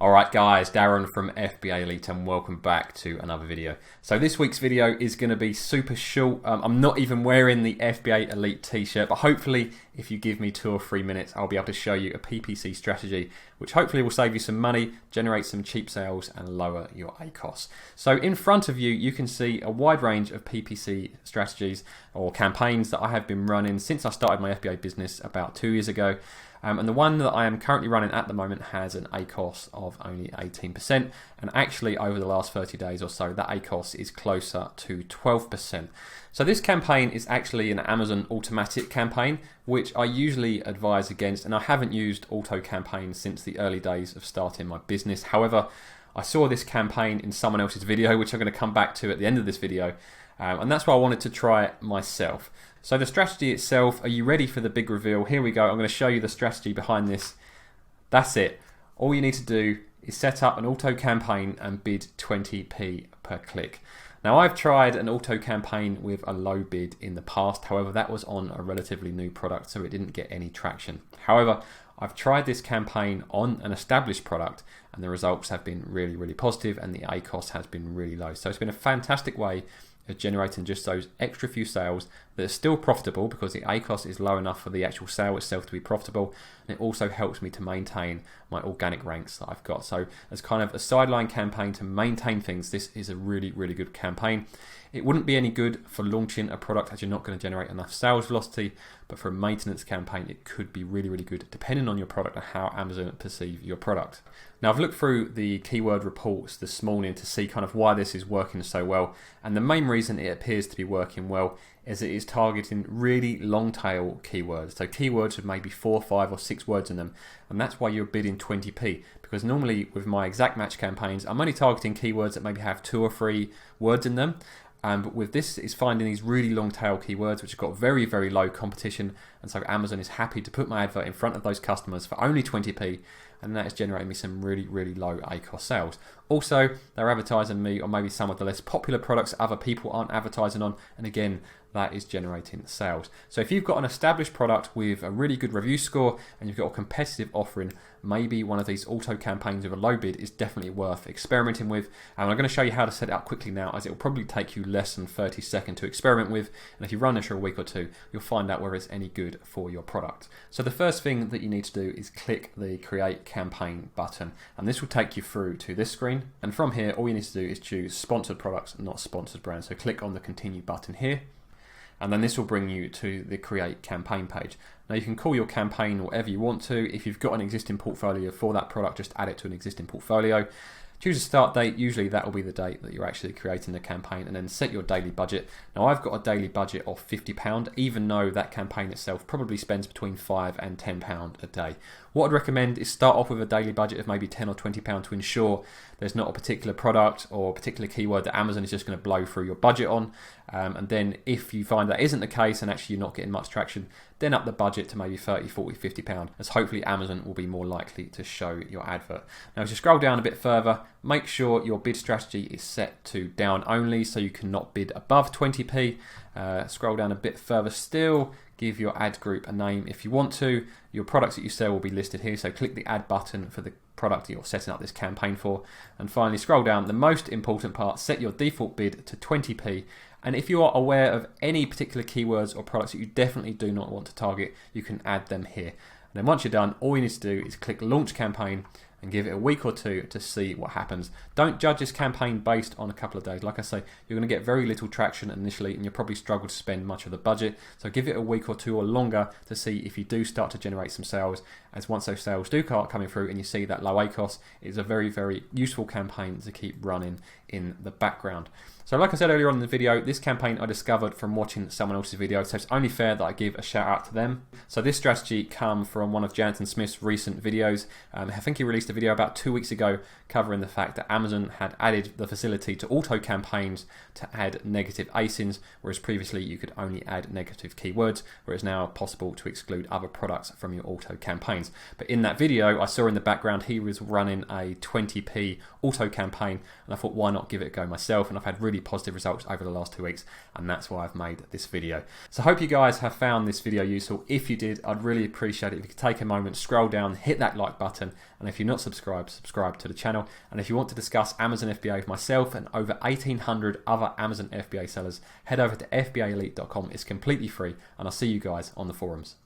Alright guys, Darren from FBA Elite and welcome back to another video. So this week's video is going to be super short. I'm not even wearing the FBA Elite t-shirt, but hopefully if you give me 2 or 3 minutes I'll be able to show you a PPC strategy which hopefully will save you some money, generate some cheap sales and lower your ACOS. So in front of you, you can see a wide range of PPC strategies or campaigns that I have been running since I started my FBA business about 2 years ago. And the one that I am currently running at the moment has an ACOS of only 18%, and actually over the last 30 days or so that ACOS is closer to 12%. So this campaign is actually an Amazon automatic campaign, which I usually advise against, and I haven't used auto campaigns since the early days of starting my business. However, I saw this campaign in someone else's video, which I'm going to come back to at the end of this video, and that's why I wanted to try it myself. So the strategy itself, are you ready for the big reveal? Here we go. I'm going to show you the strategy behind this. That's it. All you need to do is set up an auto campaign and bid 20p per click. Now I've tried an auto campaign with a low bid in the past. However, that was on a relatively new product, so it didn't get any traction. However, I've tried this campaign on an established product and the results have been really positive and the ACOS has been really low. So it's been a fantastic way of generating just those extra few sales that are still profitable because the ACOS is low enough for the actual sale itself to be profitable, and it also helps me to maintain my organic ranks that I've got. So as kind of a sideline campaign to maintain things, this is a really good campaign. It wouldn't be any good for launching a product as you're not going to generate enough sales velocity, but for a maintenance campaign it could be really good depending on your product and how Amazon perceive your product. Now I've looked through the keyword reports this morning to see kind of why this is working so well, and the main reason it appears to be working well is it is targeting really long tail keywords. So keywords with maybe 4, 5 or 6 words in them, and that's why you're bidding 20p, because normally with my exact match campaigns I'm only targeting keywords that maybe have 2 or 3 words in them. But with this, it's finding these really long tail keywords which have got very low competition, and so Amazon is happy to put my advert in front of those customers for only 20p, and that is generating me some really low ACOS sales. Also, they're advertising me on maybe some of the less popular products that other people aren't advertising on, and again, that is generating sales. So if you've got an established product with a really good review score and you've got a competitive offering, maybe one of these auto campaigns with a low bid is definitely worth experimenting with. And I'm going to show you how to set it up quickly now, as it will probably take you less than 30 seconds to experiment with, and if you run this for a week or 2 you'll find out whether it's any good for your product. So the first thing that you need to do is click the create campaign button, and this will take you through to this screen, and from here all you need to do is choose sponsored products, not sponsored brands. So click on the continue button here, and then this will bring you to the create campaign page. Now you can call your campaign whatever you want to. If you've got an existing portfolio for that product, just add it to an existing portfolio. Choose a start date, usually that will be the date that you're actually creating the campaign, and then set your daily budget. Now I've got a daily budget of £50, even though that campaign itself probably spends between £5 and £10 a day. What I'd recommend is start off with a daily budget of maybe £10 or £20 to ensure there's not a particular product or a particular keyword that Amazon is just going to blow through your budget on. And then if you find that isn't the case and actually you're not getting much traction, then up the budget to maybe £30, £40, £50, as hopefully Amazon will be more likely to show your advert. Now as you scroll down a bit further, make sure your bid strategy is set to down only, so you cannot bid above 20p. Scroll down a bit further still, give your ad group a name if you want to. Your products that you sell will be listed here, so click the add button for the product that you're setting up this campaign for. And finally scroll down, the most important part, set your default bid to 20p. And if you are aware of any particular keywords or products that you definitely do not want to target, you can add them here. And then once you're done, all you need to do is click launch campaign and give it a week or 2 to see what happens. Don't judge this campaign based on a couple of days. Like I say, you're going to get very little traction initially and you'll probably struggle to spend much of the budget. So give it a week or 2 or longer to see if you do start to generate some sales, as once those sales do start coming through and you see that low ACOS, it's a very useful campaign to keep running in the background. So like I said earlier on in the video, this campaign I discovered from watching someone else's video, so it's only fair that I give a shout out to them. So this strategy come from one of Jonathan Smith's recent videos. I think he released a video about 2 weeks ago covering the fact that Amazon had added the facility to auto campaigns to add negative ASINs, whereas previously you could only add negative keywords, whereas now possible to exclude other products from your auto campaigns. But in that video I saw in the background he was running a 20p auto campaign, and I thought why not give it a go myself, and I've had really positive results over the last 2 weeks, and that's why I've made this video. So I hope you guys have found this video useful. If you did, I'd really appreciate it if you could take a moment, scroll down, hit that like button, and if you're not subscribe to the channel. And if you want to discuss Amazon FBA with myself and over 1,800 other Amazon FBA sellers, head over to fbaelite.com. It's completely free, and I'll see you guys on the forums.